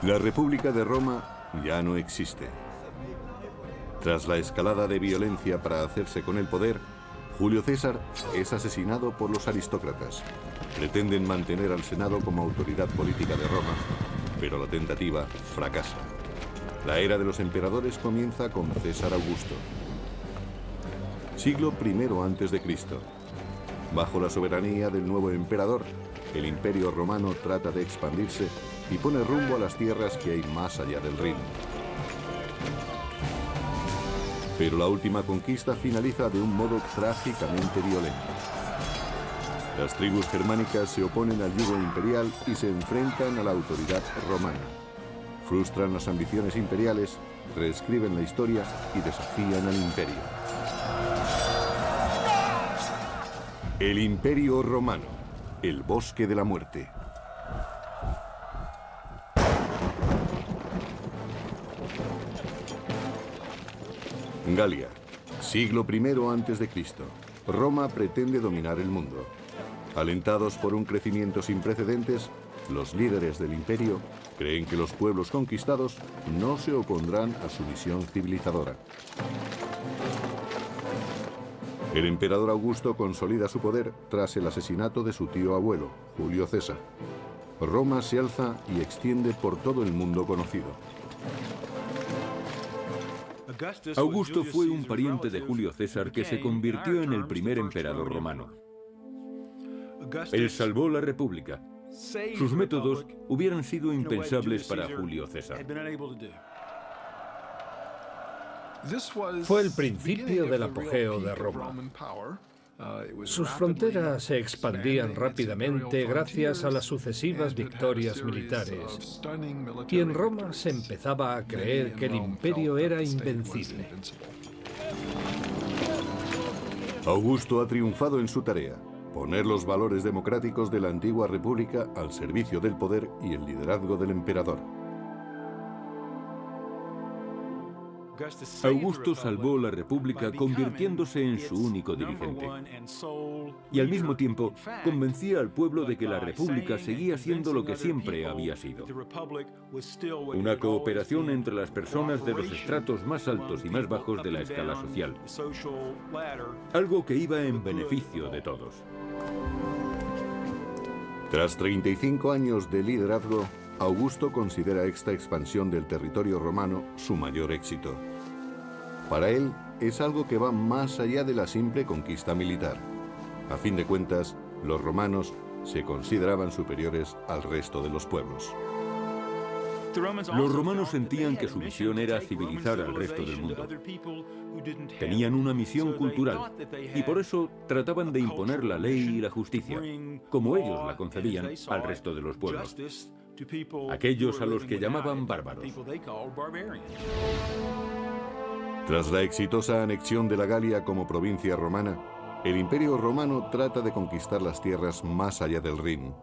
La República de Roma ya no existe. Tras la escalada de violencia para hacerse con el poder, Julio César es asesinado por los aristócratas. Pretenden mantener al Senado como autoridad política de Roma, pero la tentativa fracasa. La era de los emperadores comienza con César Augusto. Siglo I a.C. Bajo la soberanía del nuevo emperador, el Imperio Romano trata de expandirse y pone rumbo a las tierras que hay más allá del Rin. Pero la última conquista finaliza de un modo trágicamente violento. Las tribus germánicas se oponen al yugo imperial y se enfrentan a la autoridad romana. Frustran las ambiciones imperiales, reescriben la historia y desafían al imperio. El Imperio Romano, el bosque de la muerte. Galia, siglo I a.C. Roma pretende dominar el mundo. Alentados por un crecimiento sin precedentes, los líderes del imperio creen que los pueblos conquistados no se opondrán a su misión civilizadora. El emperador Augusto consolida su poder tras el asesinato de su tío abuelo, Julio César. Roma se alza y extiende por todo el mundo conocido. Augusto fue un pariente de Julio César que se convirtió en el primer emperador romano. Él salvó la República. Sus métodos hubieran sido impensables para Julio César. Fue el principio del apogeo de Roma. Sus fronteras se expandían rápidamente gracias a las sucesivas victorias militares. Y en Roma se empezaba a creer que el imperio era invencible. Augusto ha triunfado en su tarea: poner los valores democráticos de la antigua república al servicio del poder y el liderazgo del emperador. Augusto salvó la República convirtiéndose en su único dirigente. Y al mismo tiempo convencía al pueblo de que la República seguía siendo lo que siempre había sido: una cooperación entre las personas de los estratos más altos y más bajos de la escala social. Algo que iba en beneficio de todos. Tras 35 años de liderazgo, Augusto considera esta expansión del territorio romano su mayor éxito. Para él, es algo que va más allá de la simple conquista militar. A fin de cuentas, los romanos se consideraban superiores al resto de los pueblos. Los romanos sentían que su misión era civilizar al resto del mundo. Tenían una misión cultural y por eso trataban de imponer la ley y la justicia, como ellos la concebían, al resto de los pueblos, aquellos a los que llamaban bárbaros. Tras la exitosa anexión de la Galia como provincia romana, el Imperio Romano trata de conquistar las tierras más allá del Rin,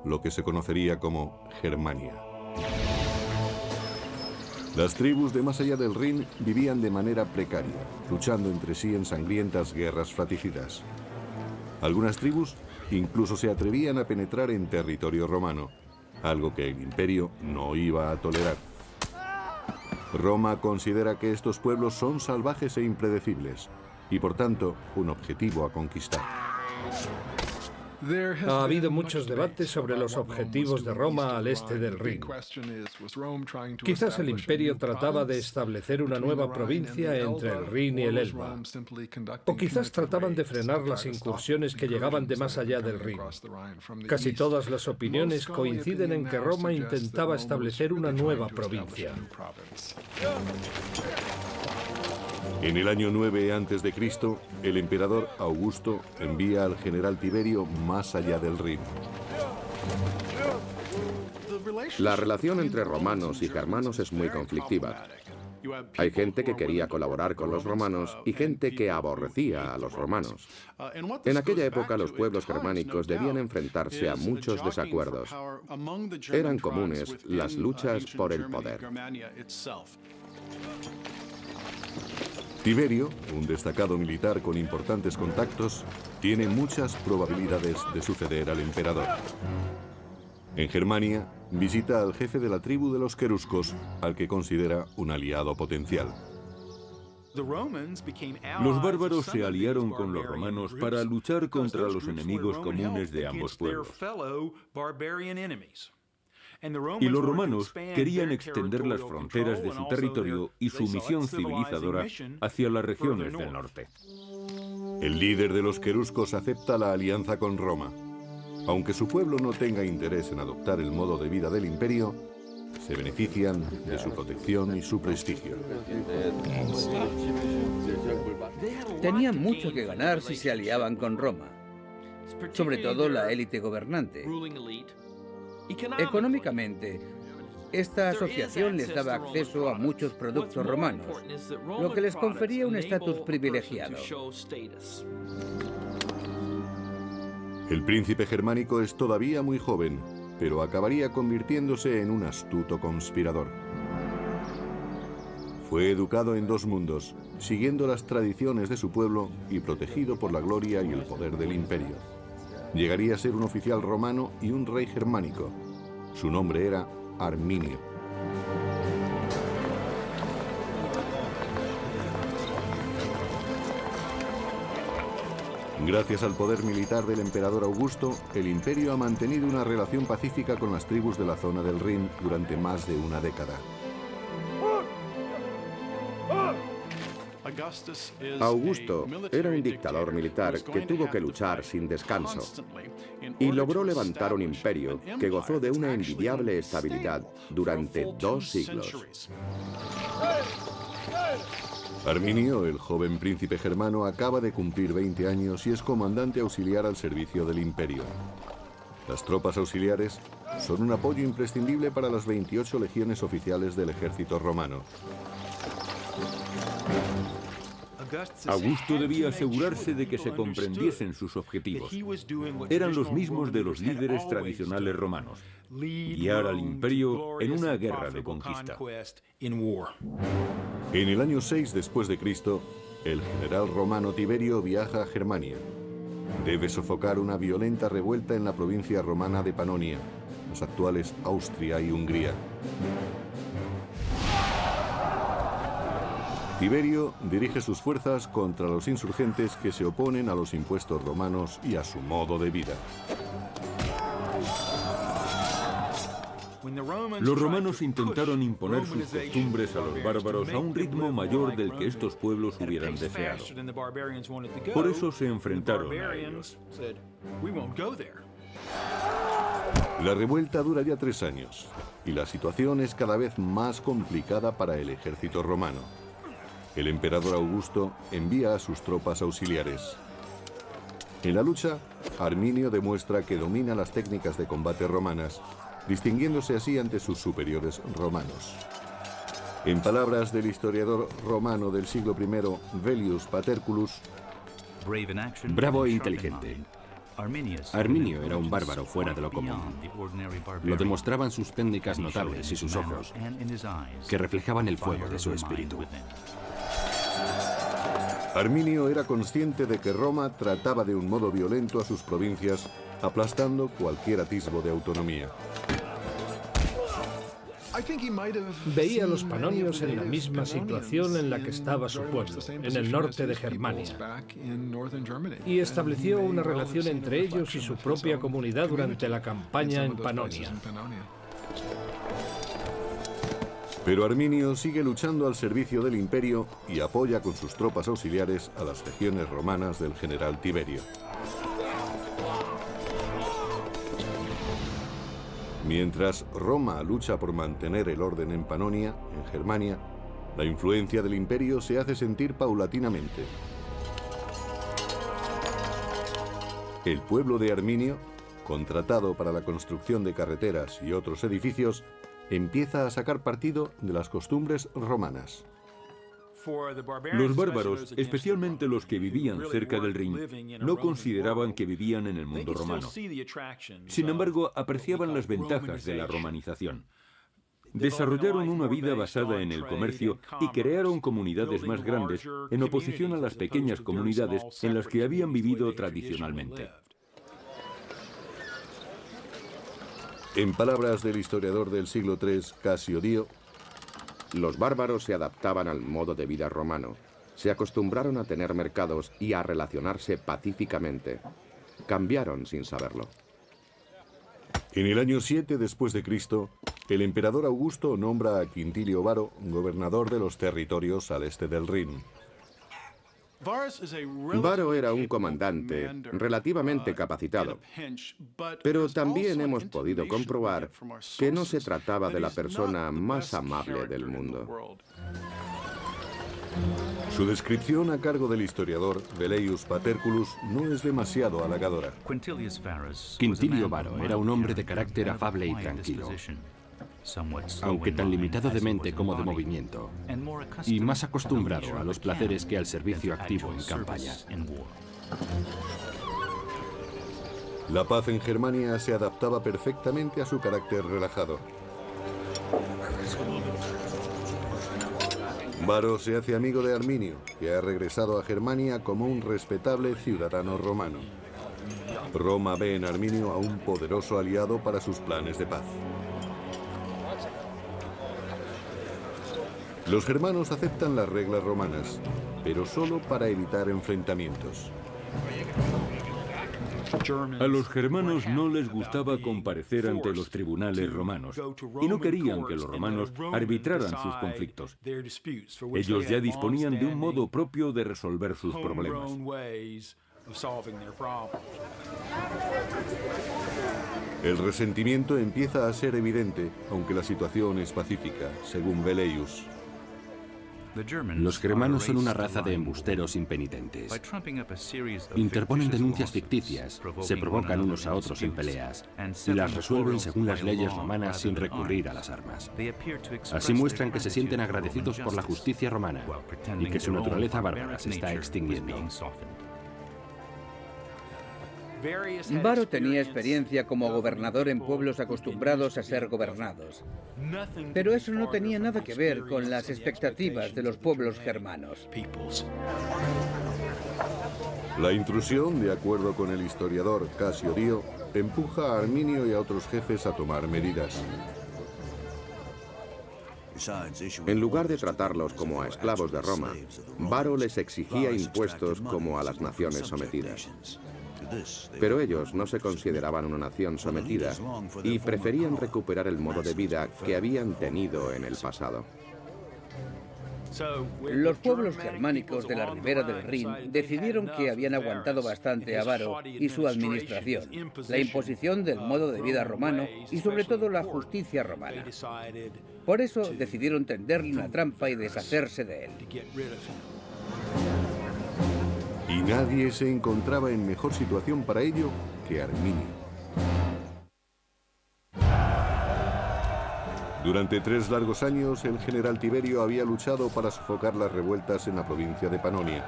lo que se conocería como Germania. Las tribus de más allá del Rin vivían de manera precaria, luchando entre sí en sangrientas guerras fratricidas. Algunas tribus incluso se atrevían a penetrar en territorio romano, algo que el imperio no iba a tolerar. Roma considera que estos pueblos son salvajes e impredecibles, y por tanto, un objetivo a conquistar. Ha habido muchos debates sobre los objetivos de Roma al este del Rin. Quizás el imperio trataba de establecer una nueva provincia entre el Rin y el Elba. O quizás trataban de frenar las incursiones que llegaban de más allá del Rin. Casi todas las opiniones coinciden en que Roma intentaba establecer una nueva provincia. En el año 9 a.C., el emperador Augusto envía al general Tiberio más allá del Rin. La relación entre romanos y germanos es muy conflictiva. Hay gente que quería colaborar con los romanos y gente que aborrecía a los romanos. En aquella época los pueblos germánicos debían enfrentarse a muchos desacuerdos. Eran comunes las luchas por el poder. Tiberio, un destacado militar con importantes contactos, tiene muchas probabilidades de suceder al emperador. En Germania, visita al jefe de la tribu de los queruscos, al que considera un aliado potencial. Los bárbaros se aliaron con los romanos para luchar contra los enemigos comunes de ambos pueblos. Y los romanos querían extender las fronteras de su territorio y su misión civilizadora hacia las regiones del norte. El líder de los queruscos acepta la alianza con Roma. Aunque su pueblo no tenga interés en adoptar el modo de vida del imperio, se benefician de su protección y su prestigio. Tenían mucho que ganar si se aliaban con Roma, sobre todo la élite gobernante. Económicamente, esta asociación les daba acceso a muchos productos romanos, lo que les confería un estatus privilegiado. El príncipe germánico es todavía muy joven, pero acabaría convirtiéndose en un astuto conspirador. Fue educado en dos mundos, siguiendo las tradiciones de su pueblo y protegido por la gloria y el poder del imperio. Llegaría a ser un oficial romano y un rey germánico. Su nombre era Arminio. Gracias al poder militar del emperador Augusto, el imperio ha mantenido una relación pacífica con las tribus de la zona del Rin durante más de una década. Augusto era un dictador militar que tuvo que luchar sin descanso y logró levantar un imperio que gozó de una envidiable estabilidad durante 2 siglos. Arminio, el joven príncipe germano, acaba de cumplir 20 años y es comandante auxiliar al servicio del imperio. Las tropas auxiliares son un apoyo imprescindible para las 28 legiones oficiales del ejército romano. Augusto debía asegurarse de que se comprendiesen sus objetivos. Eran los mismos de los líderes tradicionales romanos: guiar al imperio en una guerra de conquista. En el año 6 después de Cristo, el general romano Tiberio viaja a Germania. Debe sofocar una violenta revuelta en la provincia romana de Panonia, las actuales Austria y Hungría. Tiberio dirige sus fuerzas contra los insurgentes que se oponen a los impuestos romanos y a su modo de vida. Los romanos intentaron imponer sus costumbres a los bárbaros a un ritmo mayor del que estos pueblos hubieran deseado. Por eso se enfrentaron a ellos. La revuelta dura ya 3 años y la situación es cada vez más complicada para el ejército romano. El emperador Augusto envía a sus tropas auxiliares. En la lucha, Arminio demuestra que domina las técnicas de combate romanas, distinguiéndose así ante sus superiores romanos. En palabras del historiador romano del siglo I, Velius Paterculus, bravo e inteligente. Arminio era un bárbaro fuera de lo común. Lo demostraban sus técnicas notables y sus ojos, que reflejaban el fuego de su espíritu. Arminio era consciente de que Roma trataba de un modo violento a sus provincias, aplastando cualquier atisbo de autonomía. Veía a los panonios en la misma situación en la que estaba su pueblo, en el norte de Germania, y estableció una relación entre ellos y su propia comunidad durante la campaña en Panonia. Pero Arminio sigue luchando al servicio del imperio y apoya con sus tropas auxiliares a las legiones romanas del general Tiberio. Mientras Roma lucha por mantener el orden en Panonia, en Germania, la influencia del imperio se hace sentir paulatinamente. El pueblo de Arminio, contratado para la construcción de carreteras y otros edificios, empieza a sacar partido de las costumbres romanas. Los bárbaros, especialmente los que vivían cerca del Rin, no consideraban que vivían en el mundo romano. Sin embargo, apreciaban las ventajas de la romanización. Desarrollaron una vida basada en el comercio y crearon comunidades más grandes en oposición a las pequeñas comunidades en las que habían vivido tradicionalmente. En palabras del historiador del siglo III, Casio Dio, los bárbaros se adaptaban al modo de vida romano, se acostumbraron a tener mercados y a relacionarse pacíficamente. Cambiaron sin saberlo. en el año 7 después de Cristo, el emperador Augusto nombra a Quintilio Varo gobernador de los territorios al este del Rin. Varo era un comandante relativamente capacitado, pero también hemos podido comprobar que no se trataba de la persona más amable del mundo. Su descripción a cargo del historiador Velleius Paterculus no es demasiado halagadora. Quintilio Varo era un hombre de carácter afable y tranquilo, aunque tan limitado de mente como de movimiento, y más acostumbrado a los placeres que al servicio activo en campañas. La paz en Germania se adaptaba perfectamente a su carácter relajado. Varo se hace amigo de Arminio, que ha regresado a Germania como un respetable ciudadano romano. Roma ve en Arminio a un poderoso aliado para sus planes de paz. Los germanos aceptan las reglas romanas, pero solo para evitar enfrentamientos. A los germanos no les gustaba comparecer ante los tribunales romanos y no querían que los romanos arbitraran sus conflictos. Ellos ya disponían de un modo propio de resolver sus problemas. El resentimiento empieza a ser evidente, aunque la situación es pacífica, según Velleius. Los germanos son una raza de embusteros impenitentes. Interponen denuncias ficticias, se provocan unos a otros en peleas y las resuelven según las leyes romanas sin recurrir a las armas. Así muestran que se sienten agradecidos por la justicia romana y que su naturaleza bárbara se está extinguiendo. Varo tenía experiencia como gobernador en pueblos acostumbrados a ser gobernados. Pero eso no tenía nada que ver con las expectativas de los pueblos germanos. La intrusión, de acuerdo con el historiador Casio Dio, empuja a Arminio y a otros jefes a tomar medidas. En lugar de tratarlos como a esclavos de Roma, Varo les exigía impuestos como a las naciones sometidas. Pero ellos no se consideraban una nación sometida y preferían recuperar el modo de vida que habían tenido en el pasado. Los pueblos germánicos de la ribera del Rin decidieron que habían aguantado bastante a Varo y su administración, la imposición del modo de vida romano y sobre todo la justicia romana. Por eso decidieron tenderle una trampa y deshacerse de él. Y nadie se encontraba en mejor situación para ello que Arminio. Durante 3 largos años, el general Tiberio había luchado para sofocar las revueltas en la provincia de Panonia.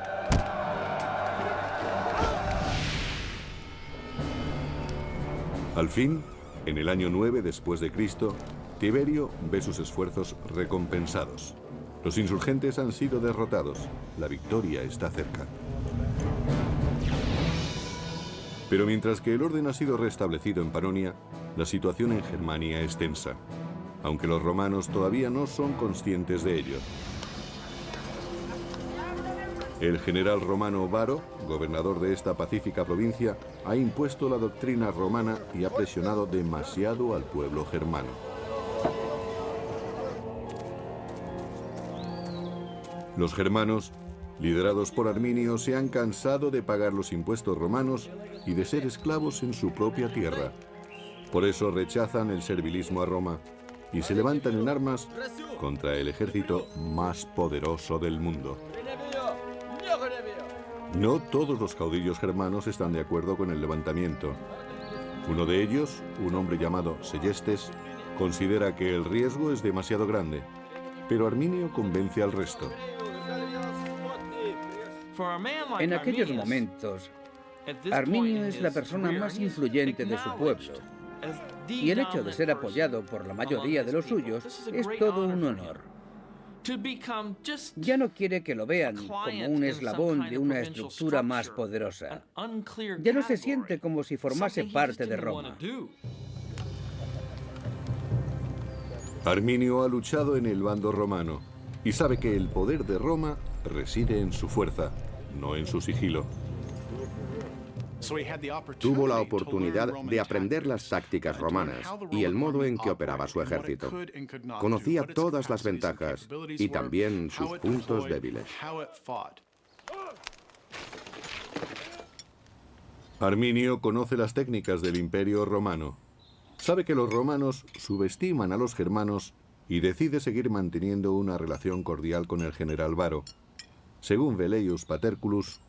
Al fin, en el año 9 después de Cristo, Tiberio ve sus esfuerzos recompensados. Los insurgentes han sido derrotados. La victoria está cerca. Pero mientras que el orden ha sido restablecido en Panonia, la situación en Germania es tensa, aunque los romanos todavía no son conscientes de ello. El general romano Varo, gobernador de esta pacífica provincia, ha impuesto la doctrina romana y ha presionado demasiado al pueblo germano. Los germanos, liderados por Arminio, se han cansado de pagar los impuestos romanos y de ser esclavos en su propia tierra. Por eso rechazan el servilismo a Roma y se levantan en armas contra el ejército más poderoso del mundo. No todos los caudillos germanos están de acuerdo con el levantamiento. Uno de ellos, un hombre llamado Sellestes, considera que el riesgo es demasiado grande, pero Arminio convence al resto. En aquellos momentos, Arminio es la persona más influyente de su pueblo, y el hecho de ser apoyado por la mayoría de los suyos es todo un honor. Ya no quiere que lo vean como un eslabón de una estructura más poderosa. Ya no se siente como si formase parte de Roma. Arminio ha luchado en el bando romano y sabe que el poder de Roma reside en su fuerza, no en su sigilo. Tuvo la oportunidad de aprender las tácticas romanas y el modo en que operaba su ejército. Conocía todas las ventajas y también sus puntos débiles. Arminio conoce las técnicas del Imperio Romano. Sabe que los romanos subestiman a los germanos y decide seguir manteniendo una relación cordial con el general Varo. Según Velleius Paterculus,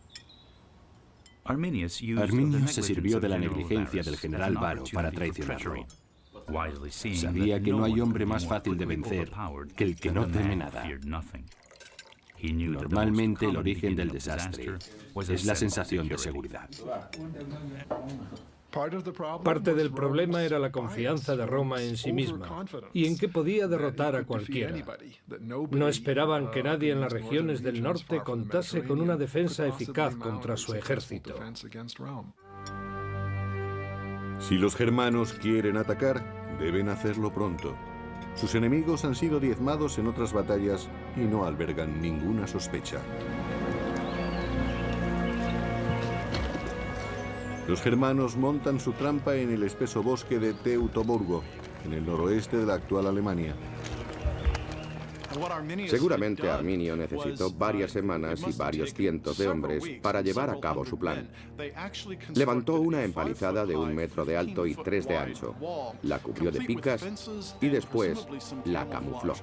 Arminio se sirvió de la negligencia del general Varo para traicionarlo. Sabía que no hay hombre más fácil de vencer que el que no teme nada. Normalmente el origen del desastre es la sensación de seguridad. Parte del problema era la confianza de Roma en sí misma y en que podía derrotar a cualquiera. No esperaban que nadie en las regiones del norte contase con una defensa eficaz contra su ejército. si los germanos quieren atacar, deben hacerlo pronto. Sus enemigos han sido diezmados en otras batallas y no albergan ninguna sospecha. Los germanos montan su trampa en el espeso bosque de Teutoburgo, en el noroeste de la actual Alemania. Seguramente Arminio necesitó varias semanas y varios cientos de hombres para llevar a cabo su plan. Levantó una empalizada de 1 metro de alto y 3 de ancho, la cubrió de picas y después la camufló.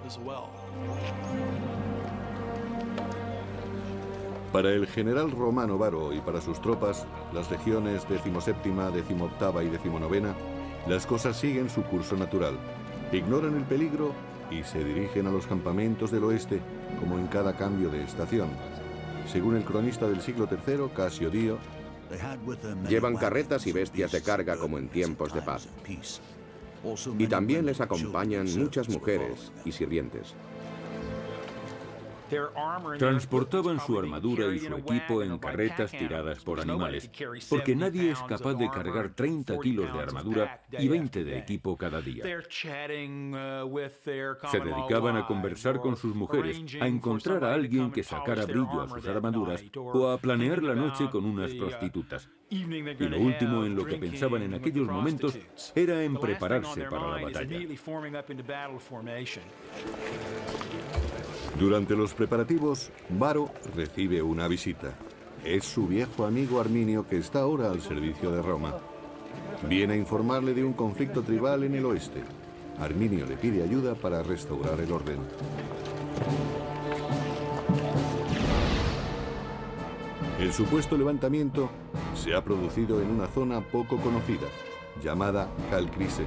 Para el general romano Varo y para sus tropas, las legiones 17ª, 18ª y 19ª, las cosas siguen su curso natural. Ignoran el peligro y se dirigen a los campamentos del oeste, como en cada cambio de estación. Según el cronista del siglo III, Casio Dio, llevan carretas y bestias de carga como en tiempos de paz. Y también les acompañan muchas mujeres y sirvientes. Transportaban su armadura y su equipo en carretas tiradas por animales, porque nadie es capaz de cargar 30 kilos de armadura y 20 de equipo cada día. Se dedicaban a conversar con sus mujeres, a encontrar a alguien que sacara brillo a sus armaduras o a planear la noche con unas prostitutas. Y lo último en lo que pensaban en aquellos momentos era en prepararse para la batalla. Durante los preparativos, Varo recibe una visita. Es su viejo amigo Arminio, que está ahora al servicio de Roma. Viene a informarle de un conflicto tribal en el oeste. Arminio le pide ayuda para restaurar el orden. El supuesto levantamiento se ha producido en una zona poco conocida, llamada Calcrise,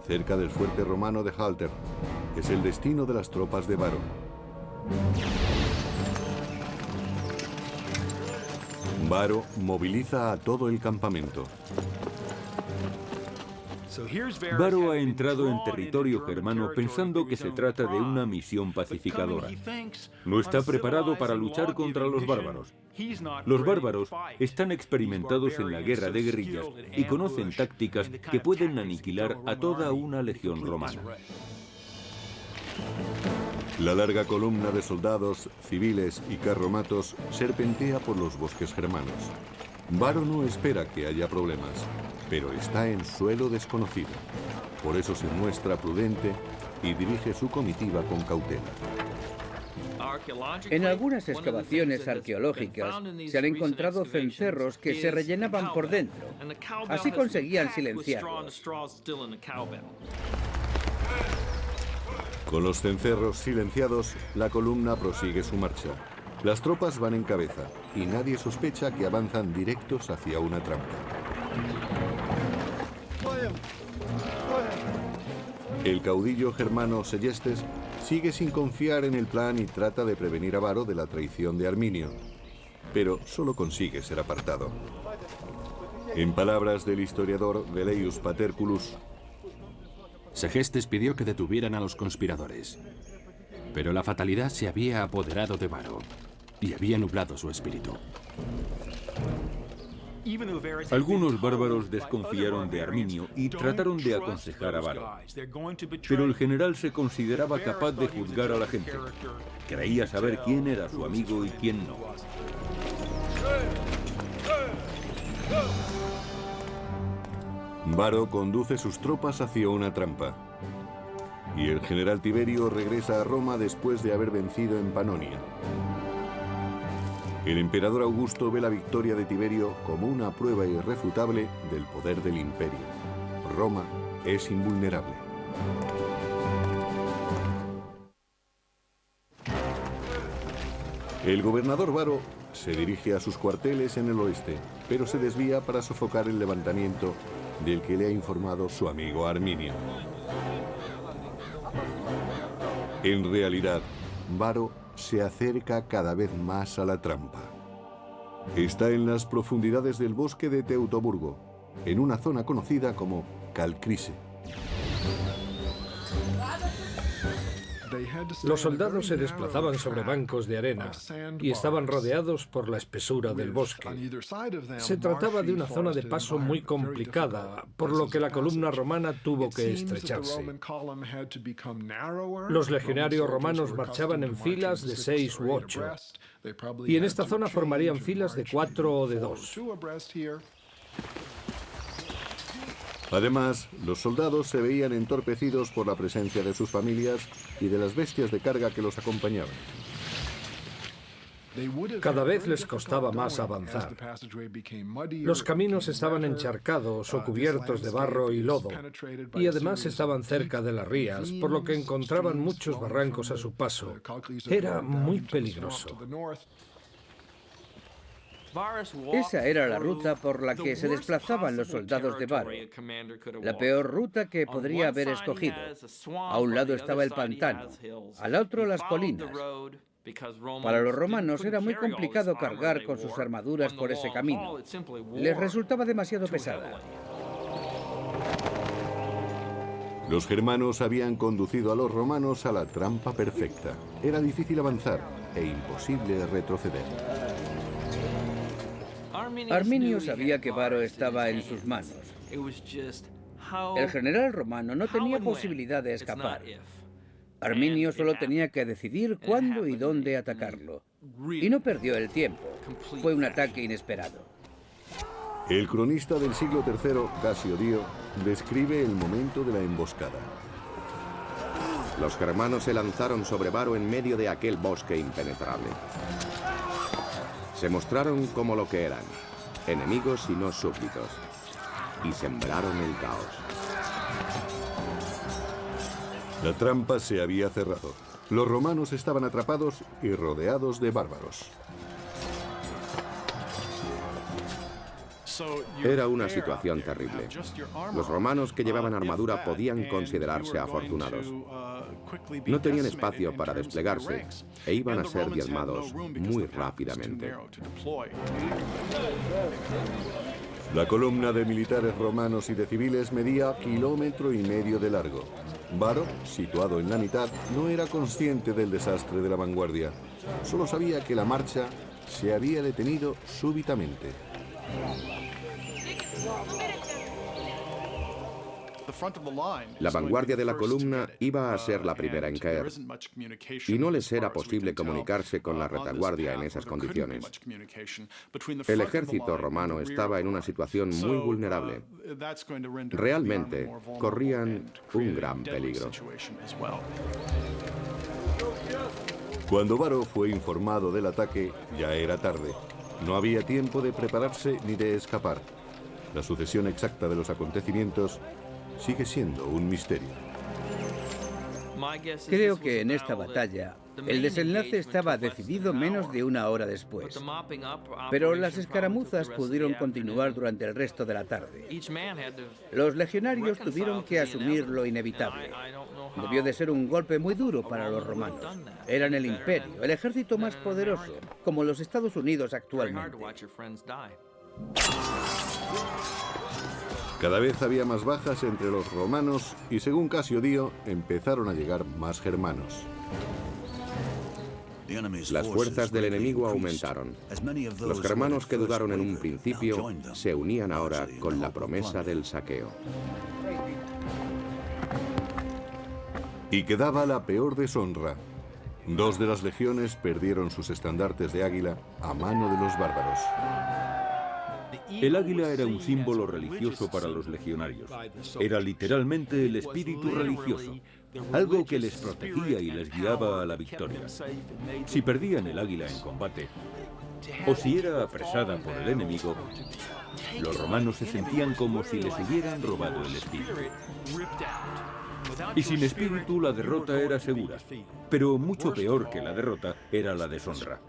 cerca del fuerte romano de Halter. Es el destino de las tropas de Varo. Varo moviliza a todo el campamento. Varo ha entrado en territorio germano pensando que se trata de una misión pacificadora. No está preparado para luchar contra los bárbaros. Los bárbaros están experimentados en la guerra de guerrillas y conocen tácticas que pueden aniquilar a toda una legión romana. La larga columna de soldados, civiles y carromatos serpentea por los bosques germanos. Varo no espera que haya problemas, pero está en suelo desconocido. Por eso se muestra prudente y dirige su comitiva con cautela. En algunas excavaciones arqueológicas se han encontrado cencerros que se rellenaban por dentro. Así conseguían silenciarlos. Con los cencerros silenciados, la columna prosigue su marcha. Las tropas van en cabeza y nadie sospecha que avanzan directos hacia una trampa. El caudillo germano Seyestes sigue sin confiar en el plan y trata de prevenir a Varo de la traición de Arminio, pero solo consigue ser apartado. En palabras del historiador Velleius Paterculus, Segestes pidió que detuvieran a los conspiradores, pero la fatalidad se había apoderado de Varo y había nublado su espíritu. Algunos bárbaros desconfiaron de Arminio y trataron de aconsejar a Varo. Pero el general se consideraba capaz de juzgar a la gente. Creía saber quién era su amigo y quién no. Varo conduce sus tropas hacia una trampa. Y el general Tiberio regresa a Roma después de haber vencido en Panonia. El emperador Augusto ve la victoria de Tiberio como una prueba irrefutable del poder del imperio. Roma es invulnerable. El gobernador Varo se dirige a sus cuarteles en el oeste, pero se desvía para sofocar el levantamiento del que le ha informado su amigo Arminio. En realidad, Varo se acerca cada vez más a la trampa. Está en las profundidades del bosque de Teutoburgo, en una zona conocida como Calcrise. Los soldados se desplazaban sobre bancos de arena y estaban rodeados por la espesura del bosque. Se trataba de una zona de paso muy complicada, por lo que la columna romana tuvo que estrecharse. Los legionarios romanos marchaban en filas de 6 u 8, y en esta zona formarían filas de 4 o de 2. Además, los soldados se veían entorpecidos por la presencia de sus familias y de las bestias de carga que los acompañaban. Cada vez les costaba más avanzar. Los caminos estaban encharcados o cubiertos de barro y lodo, y además estaban cerca de las rías, por lo que encontraban muchos barrancos a su paso. Era muy peligroso. Esa era la ruta por la que se desplazaban los soldados de Varo. La peor ruta que podría haber escogido. A un lado estaba el pantano, al otro las colinas. Para los romanos era muy complicado cargar con sus armaduras por ese camino. Les resultaba demasiado pesada. Los germanos habían conducido a los romanos a la trampa perfecta. Era difícil avanzar e imposible retroceder. Arminio sabía que Varo estaba en sus manos. El general romano no tenía posibilidad de escapar. Arminio solo tenía que decidir cuándo y dónde atacarlo. Y no perdió el tiempo. Fue un ataque inesperado. El cronista del siglo III, Casio Dio, describe el momento de la emboscada. Los germanos se lanzaron sobre Varo en medio de aquel bosque impenetrable. Se mostraron como lo que eran, enemigos y no súbditos, y sembraron el caos. La trampa se había cerrado. Los romanos estaban atrapados y rodeados de bárbaros. Era una situación terrible. Los romanos que llevaban armadura podían considerarse afortunados. No tenían espacio para desplegarse e iban a ser diezmados muy rápidamente. La columna de militares romanos y de civiles medía 1,5 kilómetros de largo. Varo, situado en la mitad, no era consciente del desastre de la vanguardia. Solo sabía que la marcha se había detenido súbitamente. La vanguardia de la columna iba a ser la primera en caer, y no les era posible comunicarse con la retaguardia en esas condiciones. El ejército romano estaba en una situación muy vulnerable. Realmente corrían un gran peligro. Cuando Varo fue informado del ataque, ya era tarde. No había tiempo de prepararse ni de escapar. La sucesión exacta de los acontecimientos sigue siendo un misterio. Creo que en esta batalla el desenlace estaba decidido menos de una hora después, pero las escaramuzas pudieron continuar durante el resto de la tarde. Los legionarios tuvieron que asumir lo inevitable. Debió de ser un golpe muy duro para los romanos. Eran el imperio, el ejército más poderoso, como los Estados Unidos actualmente. Cada vez había más bajas entre los romanos y, según Casio Dio, empezaron a llegar más germanos. Las fuerzas del enemigo aumentaron. Los germanos que dudaron en un principio se unían ahora con la promesa del saqueo. Y quedaba la peor deshonra. 2 de las legiones perdieron sus estandartes de águila a mano de los bárbaros. El águila era un símbolo religioso para los legionarios. Era literalmente el espíritu religioso, algo que les protegía y les guiaba a la victoria. Si perdían el águila en combate, o si era apresada por el enemigo, los romanos se sentían como si les hubieran robado el espíritu. Y sin espíritu la derrota era segura, pero mucho peor que la derrota era la deshonra.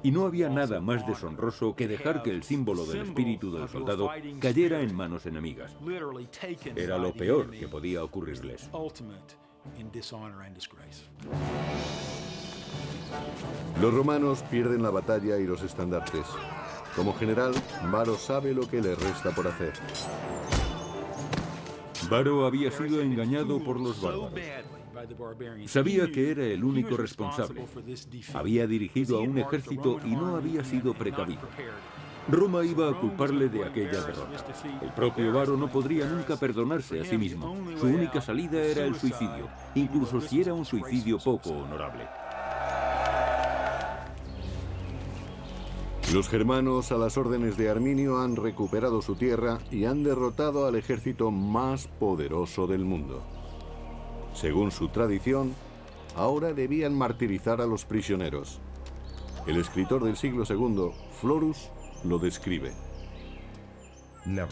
Y no había nada más deshonroso que dejar que el símbolo del espíritu del soldado cayera en manos enemigas. Era lo peor que podía ocurrirles. Los romanos pierden la batalla y los estandartes. Como general, Varo sabe lo que le resta por hacer. Varo había sido engañado por los bárbaros. Sabía que era el único responsable. Había dirigido a un ejército y no había sido precavido. Roma iba a culparle de aquella derrota. El propio Varo no podría nunca perdonarse a sí mismo. Su única salida era el suicidio, incluso si era un suicidio poco honorable. Los germanos, a las órdenes de Arminio, han recuperado su tierra y han derrotado al ejército más poderoso del mundo. Según su tradición, ahora debían martirizar a los prisioneros. El escritor del siglo II, Florus, lo describe.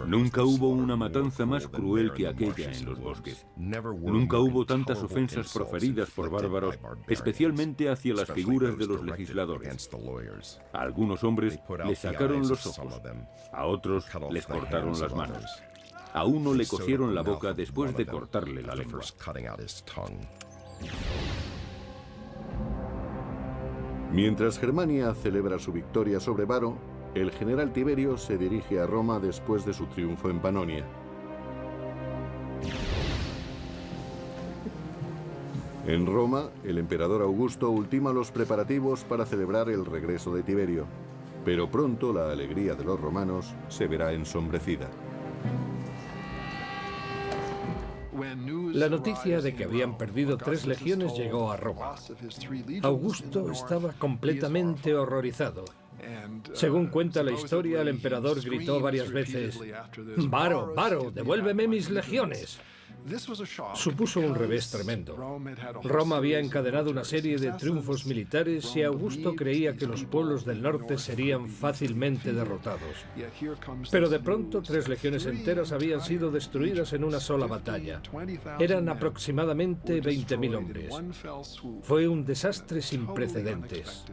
Nunca hubo una matanza más cruel que aquella en los bosques. Nunca hubo tantas ofensas proferidas por bárbaros, especialmente hacia las figuras de los legisladores. A algunos hombres les sacaron los ojos, a otros les cortaron las manos. A uno le cosieron la boca después de cortarle la lengua. Mientras Germania celebra su victoria sobre Varo, el general Tiberio se dirige a Roma después de su triunfo en Panonia. En Roma, el emperador Augusto ultima los preparativos para celebrar el regreso de Tiberio, pero pronto la alegría de los romanos se verá ensombrecida. La noticia de que habían perdido 3 legiones llegó a Roma. Augusto estaba completamente horrorizado. Según cuenta la historia, el emperador gritó varias veces: «Varo, Varo, devuélveme mis legiones». Supuso un revés tremendo. Roma había encadenado una serie de triunfos militares y Augusto creía que los pueblos del norte serían fácilmente derrotados. Pero de pronto 3 legiones enteras habían sido destruidas en una sola batalla. Eran aproximadamente 20.000 hombres. Fue un desastre sin precedentes.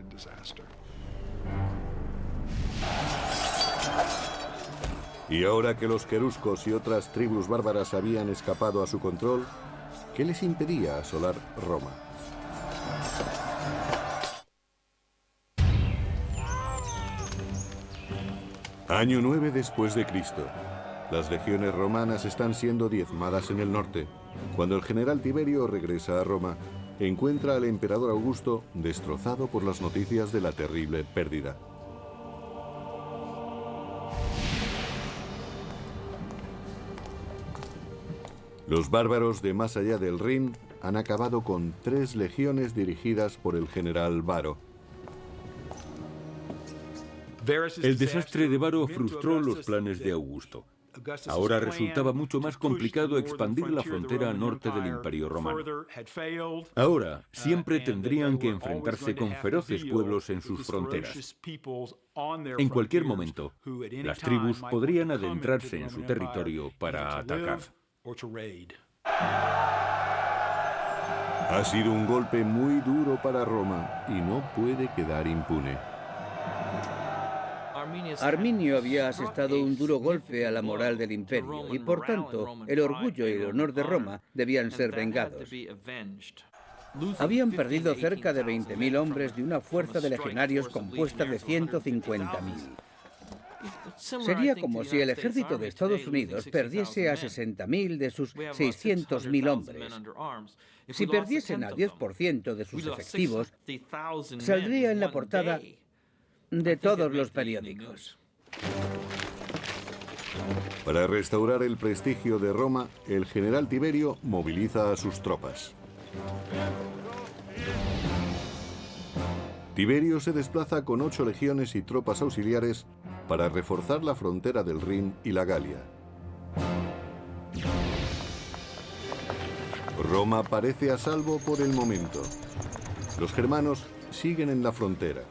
Y ahora que los queruscos y otras tribus bárbaras habían escapado a su control, ¿qué les impedía asolar Roma? Año 9 después de Cristo. Las legiones romanas están siendo diezmadas en el norte. Cuando el general Tiberio regresa a Roma, encuentra al emperador Augusto destrozado por las noticias de la terrible pérdida. Los bárbaros de más allá del Rin han acabado con 3 legiones dirigidas por el general Varo. El desastre de Varo frustró los planes de Augusto. Ahora resultaba mucho más complicado expandir la frontera norte del Imperio Romano. Ahora siempre tendrían que enfrentarse con feroces pueblos en sus fronteras. En cualquier momento, las tribus podrían adentrarse en su territorio para atacar. Ha sido un golpe muy duro para Roma y no puede quedar impune. Arminio había asestado un duro golpe a la moral del imperio y, por tanto, el orgullo y el honor de Roma debían ser vengados. Habían perdido cerca de 20.000 hombres de una fuerza de legionarios compuesta de 150.000. Sería como si el ejército de Estados Unidos perdiese a 60.000 de sus 600.000 hombres. Si perdiesen al 10% de sus efectivos, saldría en la portada de todos los periódicos. Para restaurar el prestigio de Roma, el general Tiberio moviliza a sus tropas. Tiberio se desplaza con 8 legiones y tropas auxiliares para reforzar la frontera del Rin y la Galia. Roma parece a salvo por el momento. Los germanos siguen en la frontera,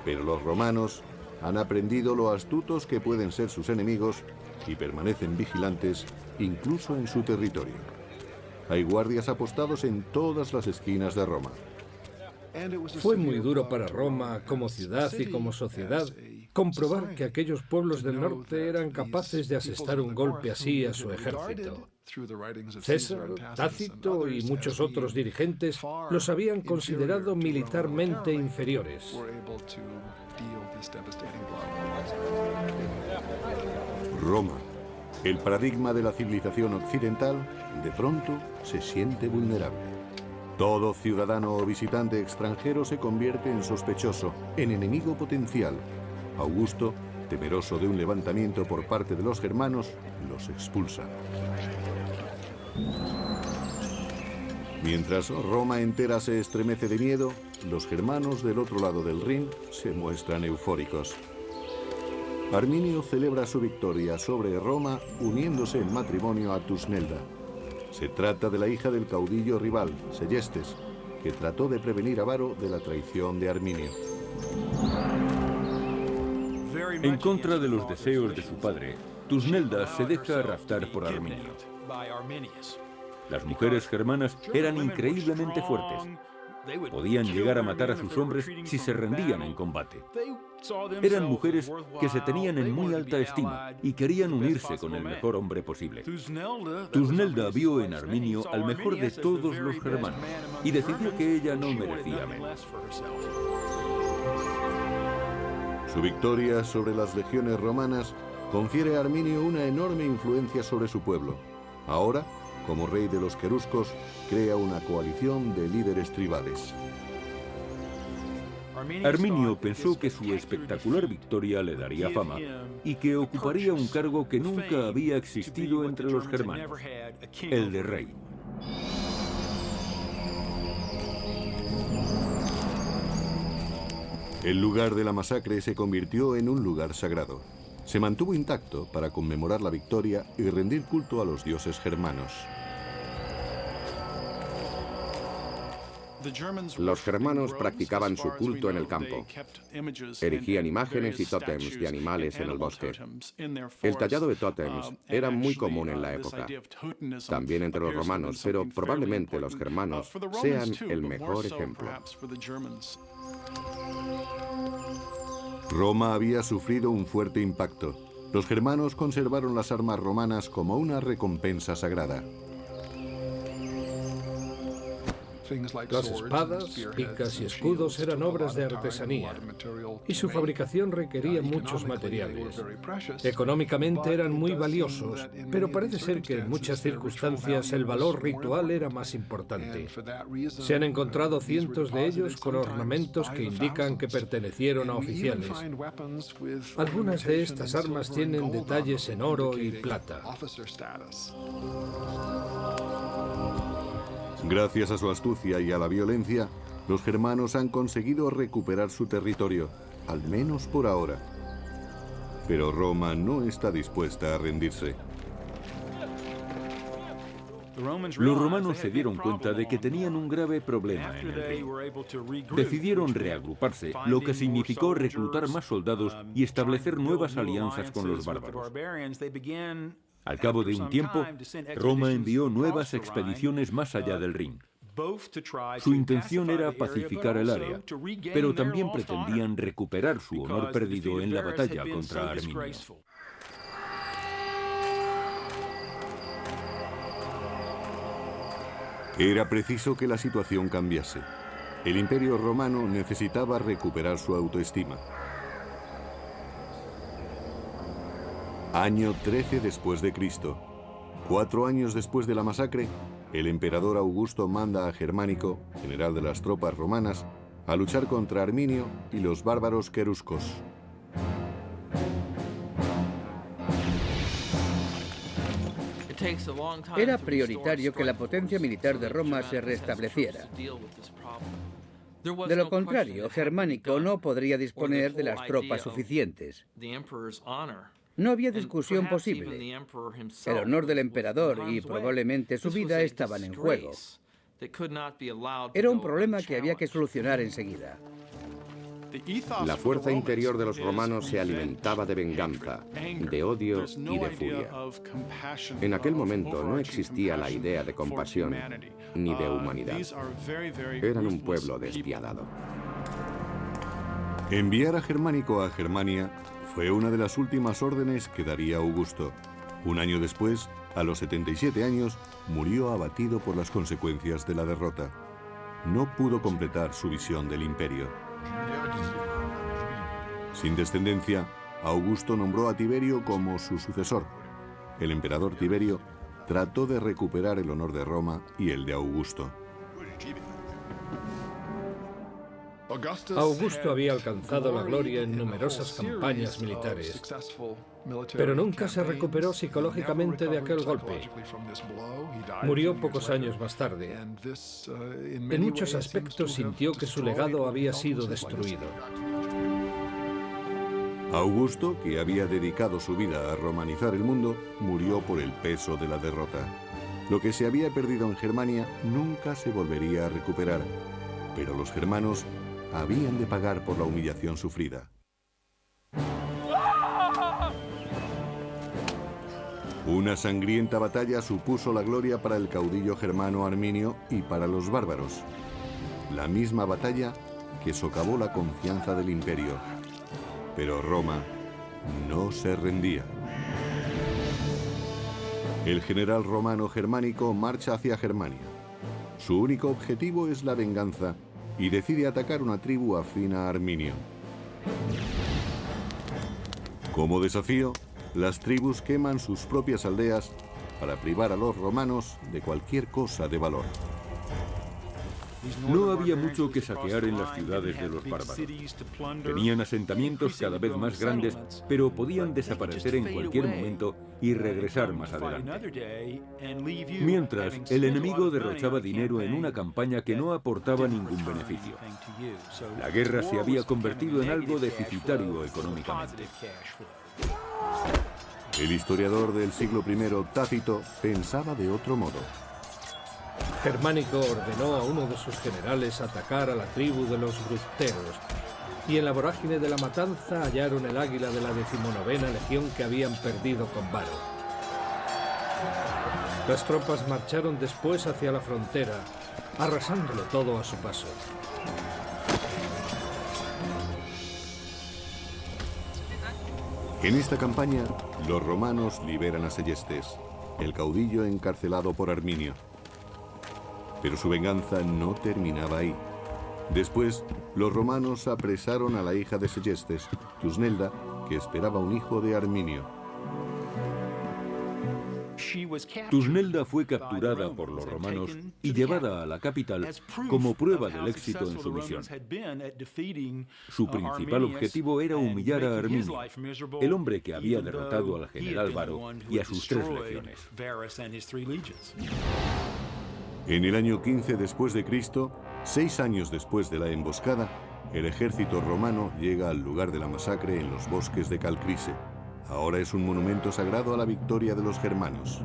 pero los romanos han aprendido lo astutos que pueden ser sus enemigos y permanecen vigilantes incluso en su territorio. Hay guardias apostados en todas las esquinas de Roma. Fue muy duro para Roma, como ciudad y como sociedad, comprobar que aquellos pueblos del norte eran capaces de asestar un golpe así a su ejército. César, Tácito y muchos otros dirigentes los habían considerado militarmente inferiores. Roma, el paradigma de la civilización occidental, de pronto se siente vulnerable. Todo ciudadano o visitante extranjero se convierte en sospechoso, en enemigo potencial. Augusto, temeroso de un levantamiento por parte de los germanos, los expulsa. Mientras Roma entera se estremece de miedo, los germanos del otro lado del Rin se muestran eufóricos. Arminio celebra su victoria sobre Roma uniéndose en matrimonio a Tusnelda. Se trata de la hija del caudillo rival, Seyestes, que trató de prevenir a Varo de la traición de Arminio. En contra de los deseos de su padre, Tusnelda se deja raptar por Arminio. Las mujeres germanas eran increíblemente fuertes. Podían llegar a matar a sus hombres si se rendían en combate. Eran mujeres que se tenían en muy alta estima y querían unirse con el mejor hombre posible. Tusnelda vio en Arminio al mejor de todos los germanos y decidió que ella no merecía menos. Su victoria sobre las legiones romanas confiere a Arminio una enorme influencia sobre su pueblo. Ahora, como rey de los queruscos, crea una coalición de líderes tribales. Arminio pensó que su espectacular victoria le daría fama y que ocuparía un cargo que nunca había existido entre los germanos, el de rey. El lugar de la masacre se convirtió en un lugar sagrado. Se mantuvo intacto para conmemorar la victoria y rendir culto a los dioses germanos. Los germanos practicaban su culto en el campo. Erigían imágenes y tótems de animales en el bosque. El tallado de tótems era muy común en la época, también entre los romanos, pero probablemente los germanos sean el mejor ejemplo. Roma había sufrido un fuerte impacto. Los germanos conservaron las armas romanas como una recompensa sagrada. Las espadas, picas y escudos eran obras de artesanía y su fabricación requería muchos materiales. Económicamente eran muy valiosos, pero parece ser que en muchas circunstancias el valor ritual era más importante. Se han encontrado cientos de ellos con ornamentos que indican que pertenecieron a oficiales. Algunas de estas armas tienen detalles en oro y plata. Gracias a su astucia y a la violencia, los germanos han conseguido recuperar su territorio, al menos por ahora. Pero Roma no está dispuesta a rendirse. Los romanos se dieron cuenta de que tenían un grave problema en el Rin. Decidieron reagruparse, lo que significó reclutar más soldados y establecer nuevas alianzas con los bárbaros. Al cabo de un tiempo, Roma envió nuevas expediciones más allá del Rin. Su intención era pacificar el área, pero también pretendían recuperar su honor perdido en la batalla contra Arminio. Era preciso que la situación cambiase. El Imperio Romano necesitaba recuperar su autoestima. Año 13 después de Cristo. 4 años después de la masacre, el emperador Augusto manda a Germánico, general de las tropas romanas, a luchar contra Arminio y los bárbaros queruscos. Era prioritario que la potencia militar de Roma se restableciera. De lo contrario, Germánico no podría disponer de las tropas suficientes. No había discusión posible. El honor del emperador y probablemente su vida estaban en juego. Era un problema que había que solucionar enseguida. La fuerza interior de los romanos se alimentaba de venganza, de odio y de furia. En aquel momento no existía la idea de compasión ni de humanidad. Eran un pueblo despiadado. Enviar a Germánico a Germania fue una de las últimas órdenes que daría Augusto. Un año después, a los 77 años, murió abatido por las consecuencias de la derrota. No pudo completar su visión del imperio. Sin descendencia, Augusto nombró a Tiberio como su sucesor. El emperador Tiberio trató de recuperar el honor de Roma y el de Augusto. Augusto había alcanzado la gloria en numerosas campañas militares, pero nunca se recuperó psicológicamente de aquel golpe. Murió pocos años más tarde. En muchos aspectos sintió que su legado había sido destruido. Augusto, que había dedicado su vida a romanizar el mundo, murió por el peso de la derrota. Lo que se había perdido en Germania nunca se volvería a recuperar, pero los germanos habían de pagar por la humillación sufrida. Una sangrienta batalla supuso la gloria para el caudillo germano Arminio y para los bárbaros. La misma batalla que socavó la confianza del imperio. Pero Roma no se rendía. El general romano Germánico marcha hacia Germania. Su único objetivo es la venganza y decide atacar una tribu afín a Arminio. Como desafío, las tribus queman sus propias aldeas para privar a los romanos de cualquier cosa de valor. No había mucho que saquear en las ciudades de los bárbaros. Tenían asentamientos cada vez más grandes, pero podían desaparecer en cualquier momento y regresar más adelante. Mientras, el enemigo derrochaba dinero en una campaña que no aportaba ningún beneficio. La guerra se había convertido en algo deficitario económicamente. El historiador del siglo I, Tácito, pensaba de otro modo. Germánico ordenó a uno de sus generales atacar a la tribu de los brusteros, y en la vorágine de la matanza hallaron el águila de la 19ª legión que habían perdido con Varo. Las tropas marcharon después hacia la frontera, arrasándolo todo a su paso. En esta campaña, los romanos liberan a Seyestes, el caudillo encarcelado por Arminio. Pero su venganza no terminaba ahí. Después, los romanos apresaron a la hija de Seyestes, Tusnelda, que esperaba un hijo de Arminio. Tusnelda fue capturada por los romanos y llevada a la capital como prueba del éxito en su misión. Su principal objetivo era humillar a Arminio, el hombre que había derrotado al general Varo y a sus 3 legiones. En el año 15 después de Cristo, 6 años después de la emboscada, el ejército romano llega al lugar de la masacre en los bosques de Calcrise. Ahora es un monumento sagrado a la victoria de los germanos.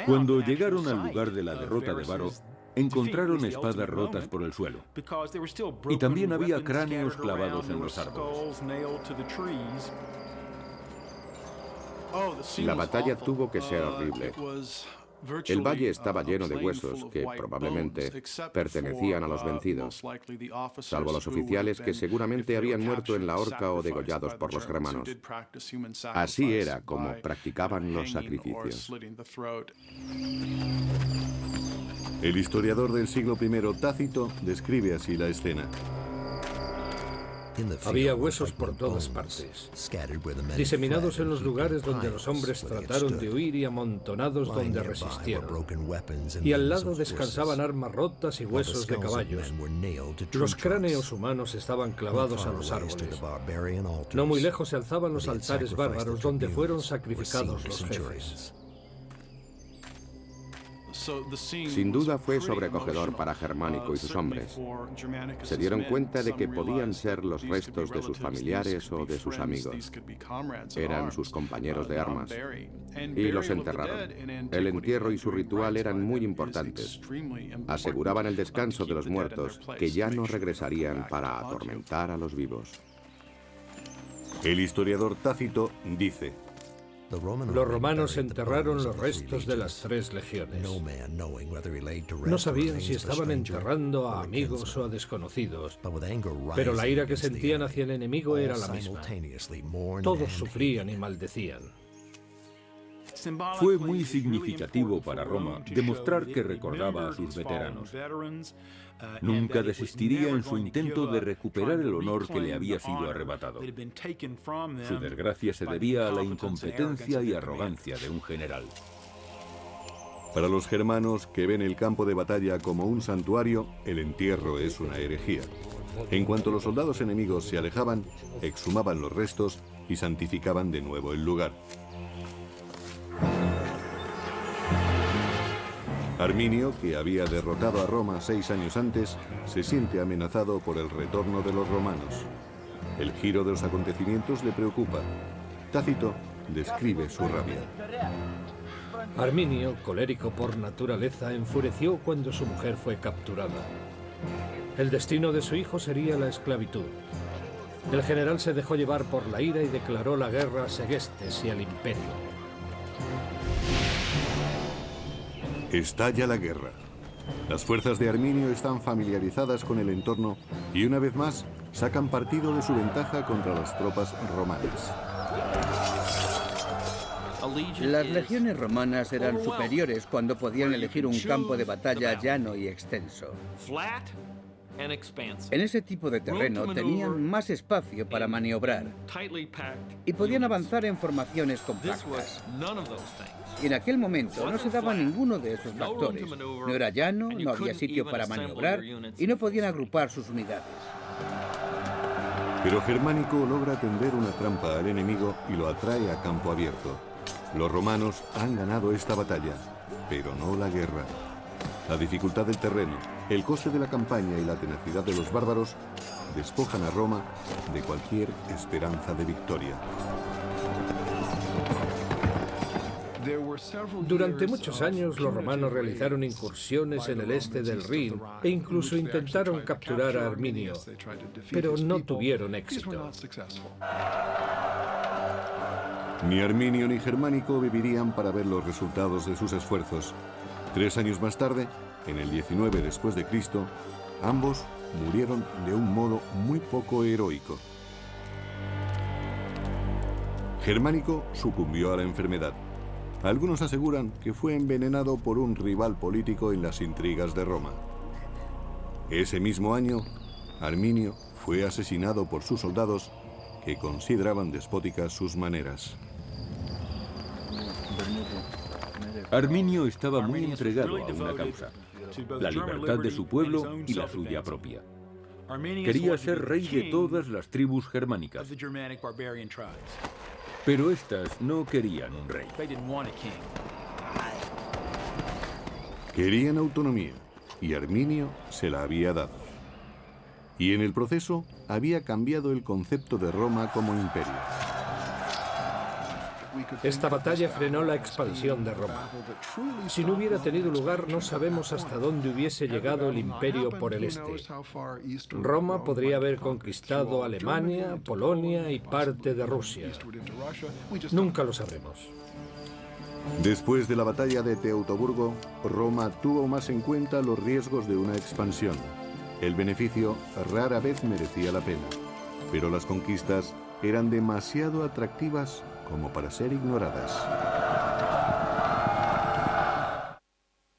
Cuando llegaron al lugar de la derrota de Varo, encontraron espadas rotas por el suelo. Y también había cráneos clavados en los árboles. La batalla tuvo que ser horrible. El valle estaba lleno de huesos que probablemente pertenecían a los vencidos, salvo los oficiales que seguramente habían muerto en la horca o degollados por los germanos. Así era como practicaban los sacrificios. El historiador del siglo I, Tácito, describe así la escena. Había huesos por todas partes, diseminados en los lugares donde los hombres trataron de huir y amontonados donde resistieron. Y al lado descansaban armas rotas y huesos de caballos. Los cráneos humanos estaban clavados a los árboles. No muy lejos se alzaban los altares bárbaros donde fueron sacrificados los jefes. Sin duda fue sobrecogedor para Germánico y sus hombres. Se dieron cuenta de que podían ser los restos de sus familiares o de sus amigos. Eran sus compañeros de armas. Y los enterraron. El entierro y su ritual eran muy importantes. Aseguraban el descanso de los muertos, que ya no regresarían para atormentar a los vivos. El historiador Tácito dice: los romanos enterraron los restos de las 3 legiones. No sabían si estaban enterrando a amigos o a desconocidos, pero la ira que sentían hacia el enemigo era la misma. Todos sufrían y maldecían. Fue muy significativo para Roma demostrar que recordaba a sus veteranos. Nunca desistiría en su intento de recuperar el honor que le había sido arrebatado. Su desgracia se debía a la incompetencia y arrogancia de un general. Para los germanos, que ven el campo de batalla como un santuario, el entierro es una herejía. En cuanto los soldados enemigos se alejaban, exhumaban los restos y santificaban de nuevo el lugar. Arminio, que había derrotado a Roma 6 años antes, se siente amenazado por el retorno de los romanos. El giro de los acontecimientos le preocupa. Tácito describe su rabia. Arminio, colérico por naturaleza, enfureció cuando su mujer fue capturada. El destino de su hijo sería la esclavitud. El general se dejó llevar por la ira y declaró la guerra a Segestes y al imperio. Estalla la guerra. Las fuerzas de Arminio están familiarizadas con el entorno y una vez más sacan partido de su ventaja contra las tropas romanas. Las legiones romanas eran superiores cuando podían elegir un campo de batalla llano y extenso. En ese tipo de terreno tenían más espacio para maniobrar y podían avanzar en formaciones compactas. Y en aquel momento no se daba ninguno de esos factores. No era llano, no había sitio para maniobrar y no podían agrupar sus unidades. Pero Germánico logra tender una trampa al enemigo y lo atrae a campo abierto. Los romanos han ganado esta batalla, pero no la guerra. La dificultad del terreno, el coste de la campaña y la tenacidad de los bárbaros despojan a Roma de cualquier esperanza de victoria. Durante muchos años los romanos realizaron incursiones en el este del Rin e incluso intentaron capturar a Arminio, pero no tuvieron éxito. Ni Arminio ni Germánico vivirían para ver los resultados de sus esfuerzos. 3 años más tarde, en el 19 después de Cristo, ambos murieron de un modo muy poco heroico. Germánico sucumbió a la enfermedad. Algunos aseguran que fue envenenado por un rival político en las intrigas de Roma. Ese mismo año, Arminio fue asesinado por sus soldados que consideraban despóticas sus maneras. Arminio estaba muy entregado a una causa, la libertad de su pueblo y la suya propia. Quería ser rey de todas las tribus germánicas. Pero estas no querían un rey. Querían autonomía, y Arminio se la había dado. Y en el proceso había cambiado el concepto de Roma como imperio. Esta batalla frenó la expansión de Roma. Si no hubiera tenido lugar, no sabemos hasta dónde hubiese llegado el imperio por el este. Roma podría haber conquistado Alemania, Polonia y parte de Rusia. Nunca lo sabremos. Después de la batalla de Teutoburgo, Roma tuvo más en cuenta los riesgos de una expansión. El beneficio rara vez merecía la pena, pero las conquistas eran demasiado atractivas como para ser ignoradas.